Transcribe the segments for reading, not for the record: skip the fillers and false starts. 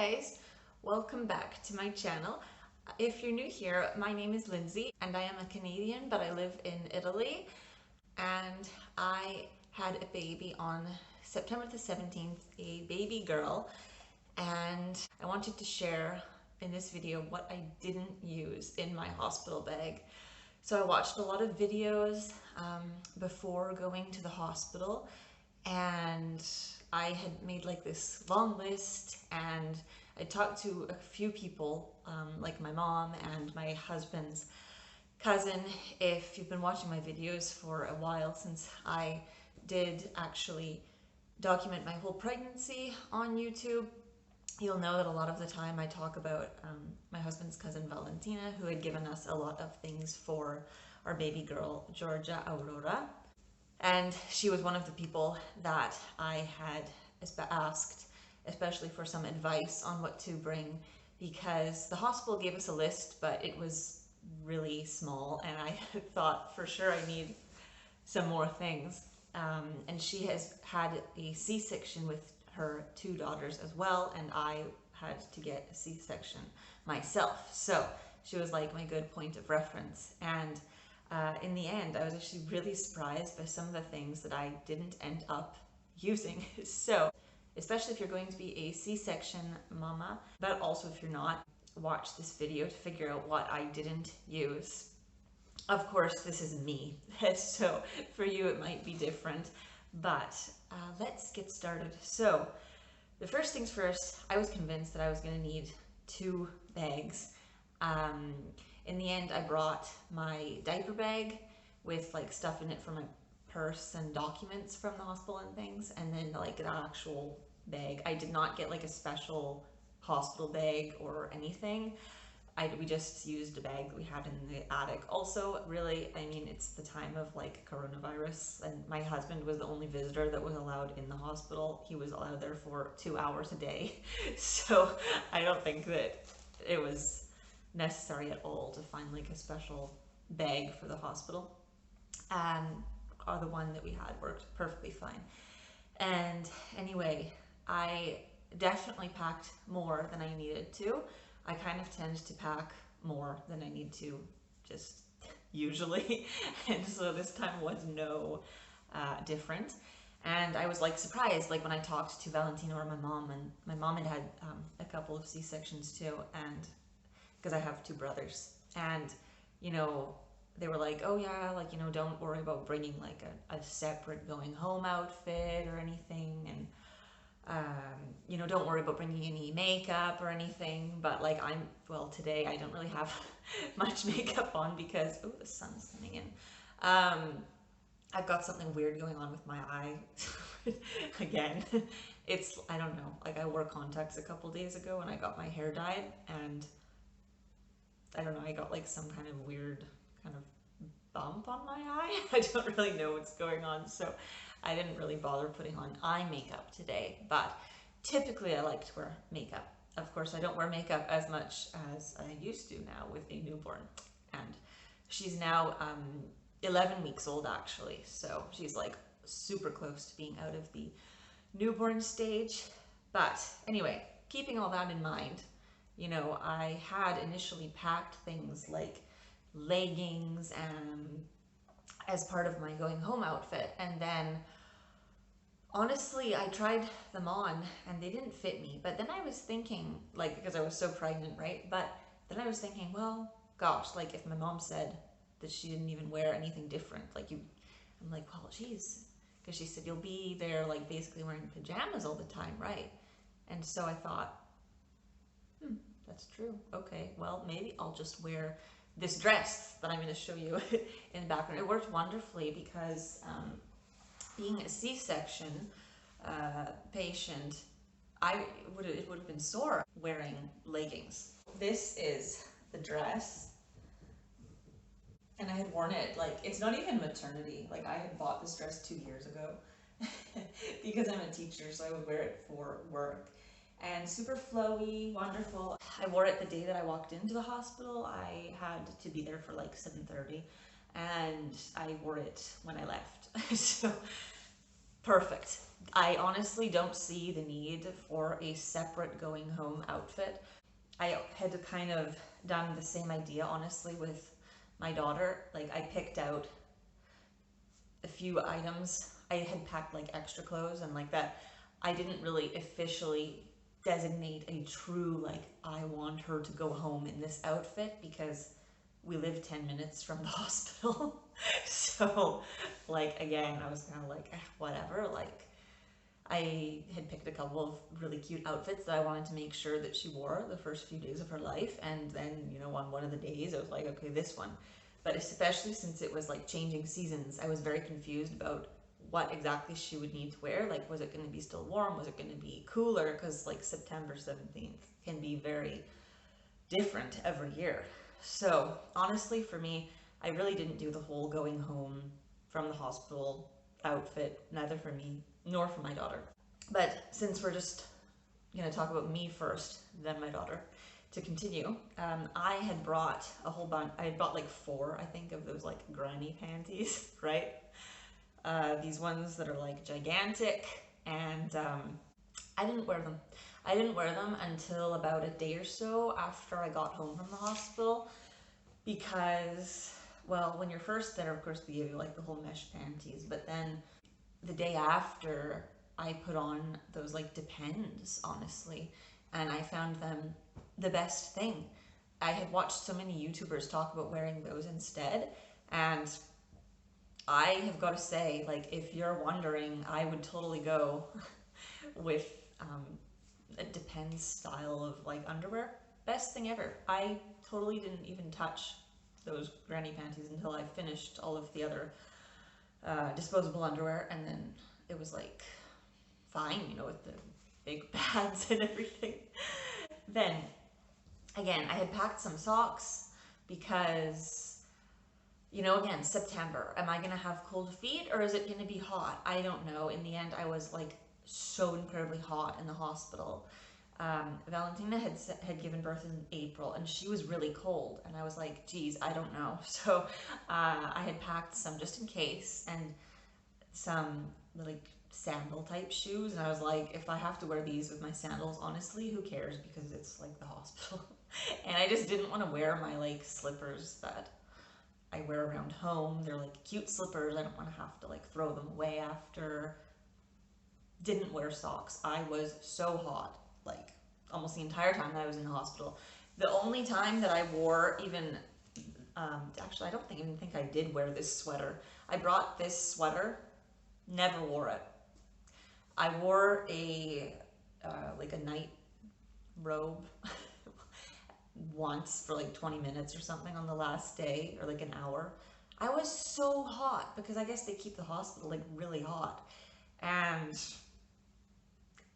guys, welcome back to my channel. If you're new here, my name is Lindsay and I am a Canadian, but I live in Italy, and I had a baby on September the 17th, a baby girl, and I wanted to share in this video what I didn't use in my hospital bag. So I watched a lot of videos before going to the hospital, and I had made like this long list, and I talked to a few people, like my mom and my husband's cousin. If you've been watching my videos for a while, since I did actually document my whole pregnancy on YouTube, you'll know that a lot of the time I talk about my husband's cousin Valentina, who had given us a lot of things for our baby girl, Georgia Aurora. And she was one of the people that I had asked, especially for some advice on what to bring, because the hospital gave us a list, but it was really small, and I thought for sure I need some more things. And she has had a C-section with her two daughters as well, and I had to get a C-section myself. So she was like my good point of reference. And in the end, I was actually really surprised by some of the things that I didn't end up using. So, especially if you're going to be a C-section mama, but also if you're not, watch this video to figure out what I didn't use. Of course, this is me, so for you it might be different, but let's get started. So, the first things first, I was convinced that I was going to need 2 bags. In the end, I brought my diaper bag with like stuff in it for my purse and documents from the hospital and things, and then like an actual bag. I did not get like a special hospital bag or anything. We just used a bag that we had in the attic. Also, really, I mean, it's the time of like coronavirus, and my husband was the only visitor that was allowed in the hospital. He was allowed there for 2 hours a day. So I don't think that it was necessary at all to find like a special bag for the hospital. The one that we had worked perfectly fine. And anyway, I definitely packed more than I needed to. I kind of tend to pack more than I need to, just usually. And so this time was no different. And I was like surprised, like when I talked to Valentina or my mom, and my mom had had a couple of C-sections too, and because I have 2 brothers, and you know, they were like, oh yeah, like, you know, don't worry about bringing like a separate going home outfit or anything, and you know, don't worry about bringing any makeup or anything. But like, well, today I don't really have much makeup on because, oh, the sun's coming in. I've got something weird going on with my eye again. It's, I don't know, like I wore contacts a couple days ago and I got my hair dyed, and I don't know, I got like some kind of weird kind of bump on my eye. I don't really know what's going on, so I didn't really bother putting on eye makeup today, but typically I like to wear makeup. Of course, I don't wear makeup as much as I used to now with a newborn, and she's now 11 weeks old actually, so she's like super close to being out of the newborn stage. But anyway, keeping all that in mind, you know, I had initially packed things like leggings and as part of my going home outfit, and then honestly I tried them on and they didn't fit me. But then I was thinking, like, because I was so pregnant, right? But then I was thinking, well, gosh, like if my mom said that she didn't even wear anything different, like I'm like, well, geez, because she said you'll be there like basically wearing pajamas all the time, right? And so I thought, that's true. Okay, well, maybe I'll just wear this dress that I'm going to show you in the background. It worked wonderfully because being a C-section patient, it would have been sore wearing leggings. This is the dress, and I had worn it, like, it's not even maternity. Like, I had bought this dress 2 years ago because I'm a teacher, so I would wear it for work. And super flowy, wonderful. I wore it the day that I walked into the hospital. I had to be there for like 7:30, and I wore it when I left. So perfect. I honestly don't see the need for a separate going home outfit. I had kind of done the same idea, honestly, with my daughter. Like, I picked out a few items. I had packed like extra clothes and like that. I didn't really officially designate a true, like, I want her to go home in this outfit because we live 10 minutes from the hospital. So, like, again, I was kind of like, whatever. Like, I had picked a couple of really cute outfits that I wanted to make sure that she wore the first few days of her life. And then, on one of the days, I was like, okay, this one. But especially since it was like changing seasons, I was very confused about what exactly she would need to wear. Like, was it going to be still warm? Was it going to be cooler? Because like September 17th can be very different every year. So honestly, for me, I really didn't do the whole going home from the hospital outfit, neither for me nor for my daughter. But since we're just going to talk about me first, then my daughter, to continue, I had brought a whole bunch. I had brought like 4, I think, of those like granny panties, right? These ones that are like gigantic, and I didn't wear them. I didn't wear them until about a day or so after I got home from the hospital because, well, when you're first there, of course, they give you like the whole mesh panties, but then the day after, I put on those like Depends, honestly, and I found them the best thing. I had watched so many YouTubers talk about wearing those instead, and I have got to say, like, if you're wondering, I would totally go with a Depends style of like underwear. Best thing ever. I totally didn't even touch those granny panties until I finished all of the other disposable underwear, and then it was like fine, with the big pads and everything. Then again, I had packed some socks because, again, September. Am I gonna have cold feet or is it gonna be hot? I don't know. In the end, I was like so incredibly hot in the hospital. Valentina had given birth in April, and she was really cold, and I was like, geez, I don't know. So I had packed some just in case, and some like sandal type shoes, and I was like, if I have to wear these with my sandals, honestly, who cares, because it's like the hospital. And I just didn't want to wear my like slippers that I wear around home. They're like cute slippers. I don't want to have to like throw them away after. Didn't wear socks. I was so hot, like almost the entire time that I was in the hospital. The only time that I wore even, actually, I don't even think I did wear this sweater. I brought this sweater, never wore it. I wore like a night robe once for like 20 minutes or something on the last day, or like an hour. I was so hot because I guess they keep the hospital like really hot. And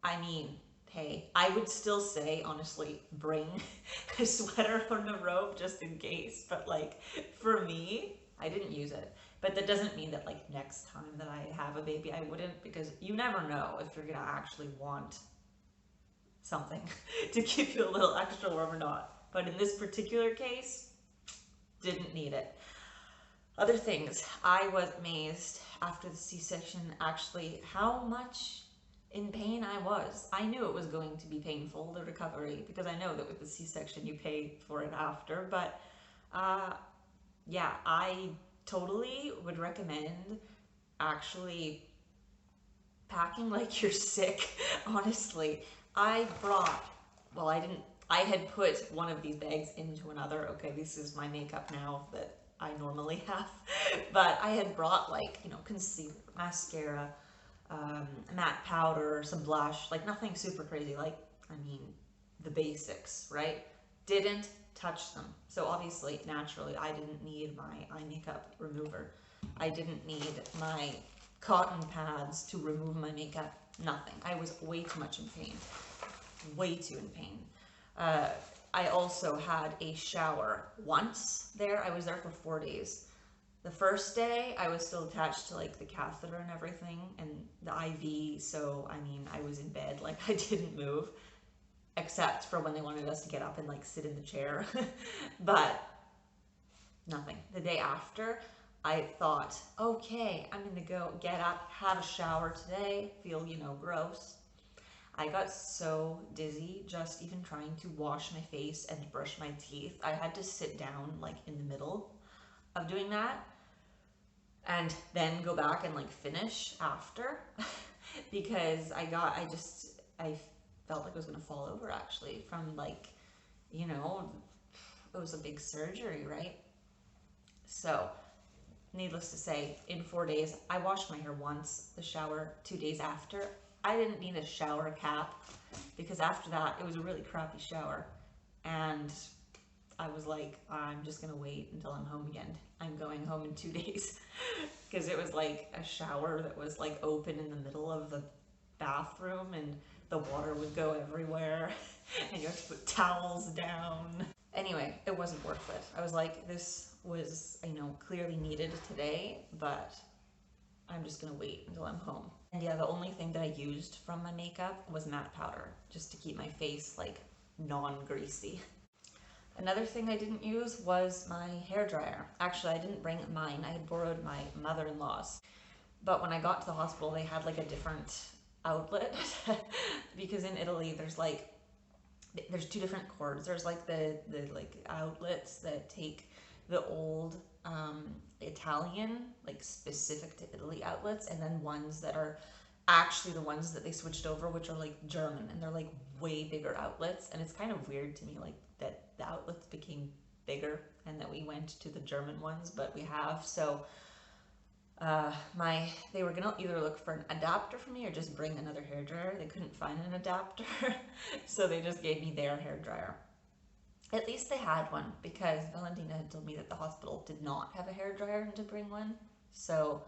I mean, hey, I would still say, honestly, bring a sweater or a robe just in case. But like, for me, I didn't use it. But that doesn't mean that like next time that I have a baby, I wouldn't, because you never know if you're gonna actually want something to keep you a little extra warm or not. But in this particular case, didn't need it. Other things, I was amazed after the C-section actually how much in pain I was. I knew it was going to be painful, the recovery, because I know that with the C-section you pay for it after, but yeah, I totally would recommend actually packing like you're sick, honestly. Well, I had put one of these bags into another. Okay, this is my makeup now that I normally have, but I had brought like, concealer, mascara, matte powder, some blush, like nothing super crazy, like, I mean, the basics, right? Didn't touch them. So obviously, naturally, I didn't need my eye makeup remover. I didn't need my cotton pads to remove my makeup. Nothing. I was way too much in pain. Way too in pain. I also had a shower once there. I was there for 4 days. The first day, I was still attached to like the catheter and everything and the IV. So, I mean, I was in bed, like I didn't move, except for when they wanted us to get up and like sit in the chair. But nothing. The day after, I thought, okay, I'm gonna go get up, have a shower today, feel, gross. I got so dizzy just even trying to wash my face and brush my teeth. I had to sit down like in the middle of doing that and then go back and like finish after because I felt like I was gonna fall over actually from like, it was a big surgery, right? So, needless to say, in 4 days, I washed my hair once, the shower 2 days after. I didn't need a shower cap because after that, it was a really crappy shower. And I was like, I'm just gonna wait until I'm home again. I'm going home in 2 days because it was like a shower that was like open in the middle of the bathroom and the water would go everywhere and you have to put towels down. Anyway, it wasn't worth it. I was like, this was, clearly needed today, but I'm just gonna wait until I'm home. And yeah, the only thing that I used from my makeup was matte powder, just to keep my face like non-greasy. Another thing I didn't use was my hairdryer. Actually, I didn't bring mine. I had borrowed my mother-in-law's. But when I got to the hospital, they had like a different outlet because in Italy, there's two different cords. There's like the like outlets that take the old Italian, like specific to Italy outlets, and then ones that are actually the ones that they switched over, which are like German, and they're like way bigger outlets. And it's kind of weird to me like that the outlets became bigger and that we went to the German ones, but we have. So they were gonna either look for an adapter for me or just bring another hairdryer. They couldn't find an adapter, so they just gave me their hairdryer. At least they had one because Valentina had told me that the hospital did not have a hairdryer and to bring one. So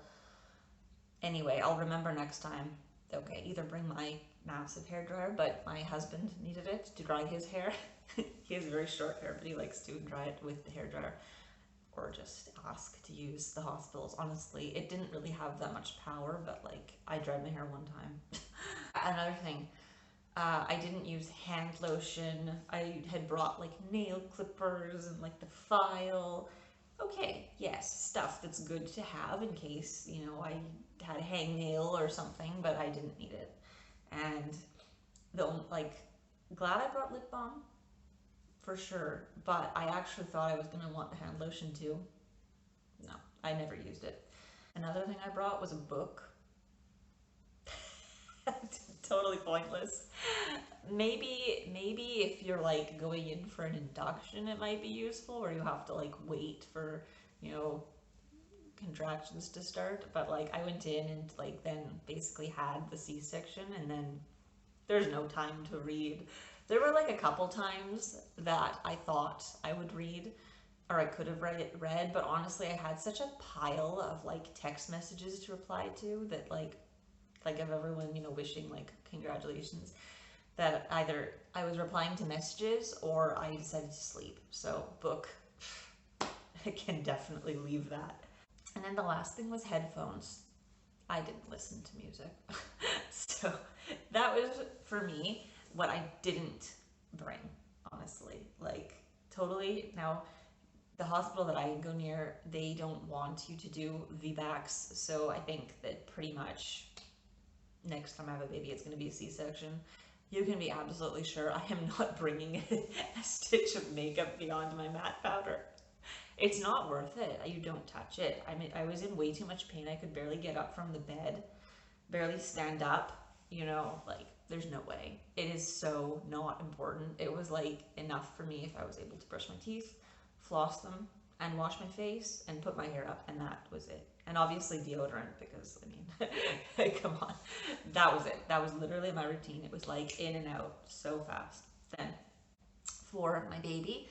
anyway, I'll remember next time. Okay, either bring my massive hairdryer, but my husband needed it to dry his hair. He has very short hair, but he likes to dry it with the hairdryer. Or just ask to use the hospitals. Honestly, it didn't really have that much power, but like I dried my hair one time. Another thing, I didn't use hand lotion. I had brought like nail clippers and like the file. Okay, yes, stuff that's good to have in case, I had a hangnail or something, but I didn't need it. And glad I brought lip balm for sure, but I actually thought I was gonna want the hand lotion too. No, I never used it. Another thing I brought was a book. Totally pointless. Maybe if you're like going in for an induction, it might be useful, or you have to like wait for, contractions to start. But like I went in and like then basically had the C-section, and then there's no time to read. There were like a couple times that I thought I would read, or I could have read, but honestly I had such a pile of like text messages to reply to that like of everyone, wishing like congratulations, that either I was replying to messages or I decided to sleep. So book, I can definitely leave that. And then the last thing was headphones. I didn't listen to music. So that was, for me, what I didn't bring, honestly. Like, totally. Now, the hospital that I go near, they don't want you to do VBACs, so I think that pretty much next time I have a baby, it's going to be a C-section. You can be absolutely sure I am not bringing a stitch of makeup beyond my matte powder. It's not worth it. You don't touch it. I mean, I was in way too much pain. I could barely get up from the bed, barely stand up, like there's no way. It is so not important. It was like enough for me if I was able to brush my teeth, floss them, and wash my face and put my hair up, and that was it. And obviously deodorant, because I mean, come on, that was it. That was literally my routine. It was like in and out so fast. Then for my baby,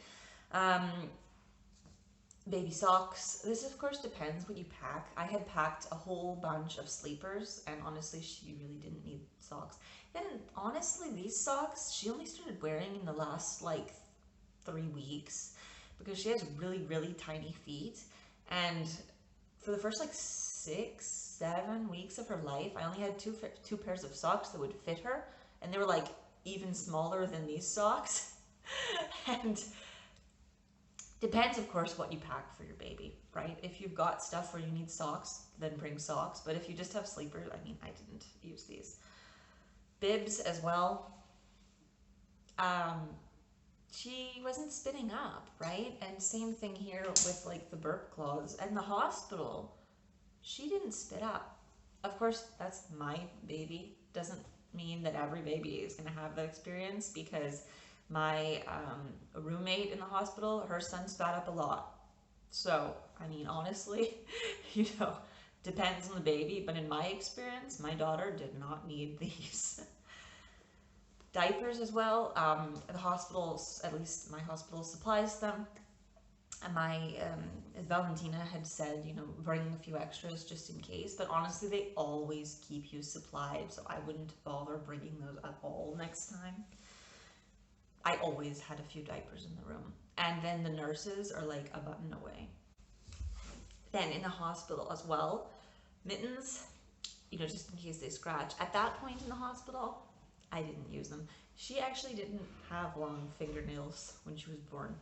baby socks. This of course depends what you pack. I had packed a whole bunch of sleepers, and honestly she really didn't need socks. And honestly, these socks she only started wearing in the last like 3 weeks because she has really tiny feet, and for the first like 6-7 weeks of her life I only had two pairs of socks that would fit her, and they were like even smaller than these socks. And Depends, of course, what you pack for your baby, right? If you've got stuff where you need socks, then bring socks. But if you just have sleepers, I mean, I didn't use these. Bibs as well. She wasn't spitting up, right? And same thing here with like the burp cloths. And the hospital, she didn't spit up. Of course, that's my baby. Doesn't mean that every baby is going to have that experience, because my roommate in the hospital, her son spat up a lot. So, I mean, honestly, you know, depends on the baby. But in my experience, my daughter did not need these. Diapers as well. The hospitals, at least my hospital, supplies them. And my Valentina had said, you know, bring a few extras just in case. But honestly, they always keep you supplied, so I wouldn't bother bringing those at all next time. I always had a few diapers in the room. And then the nurses are like a button away. Then in the hospital as well, mittens, you know, just in case they scratch. At that point in the hospital, I didn't use them. She actually didn't have long fingernails when she was born.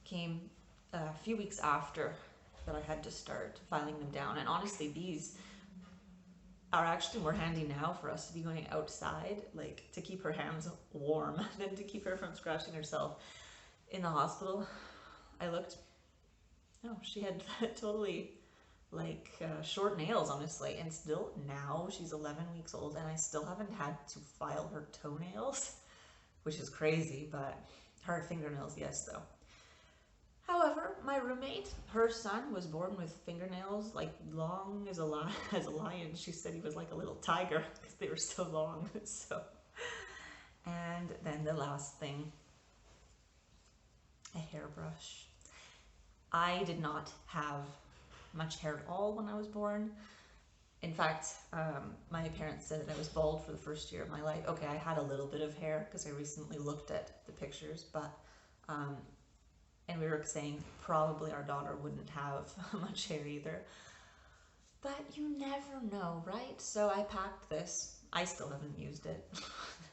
Came a few weeks after that I had to start filing them down. And honestly, these are actually more handy now for us to be going outside, like to keep her hands warm than to keep her from scratching herself. In the hospital, I looked, no, she had totally like short nails, honestly. And still now she's 11 weeks old and I still haven't had to file her toenails, which is crazy, but her fingernails, yes, though. However, my roommate, her son was born with fingernails like long as a lion. She said he was like a little tiger because they were so long. So, and then the last thing, a hairbrush. I did not have much hair at all when I was born. In fact, my parents said that I was bald for the first year of my life. Okay, I had a little bit of hair because I recently looked at the pictures, but and we were saying probably our daughter wouldn't have much hair either. But you never know, right? So I packed this. I still haven't used it.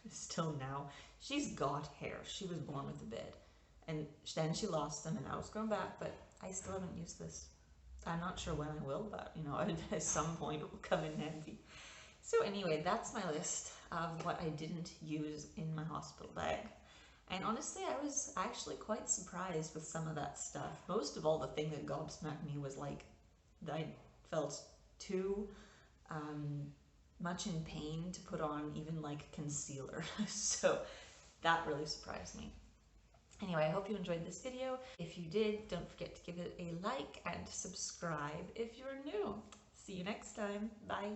Still now. She's got hair. She was born with a bit. And then she lost them and now it's grown back, but I still haven't used this. I'm not sure when I will, but you know, at some point it will come in handy. So anyway, that's my list of what I didn't use in my hospital bag. And honestly, I was actually quite surprised with some of that stuff. Most of all, the thing that gobsmacked me was like that I felt too much in pain to put on even like concealer. So that really surprised me. Anyway, I hope you enjoyed this video. If you did, don't forget to give it a like and subscribe if you're new. See you next time. Bye.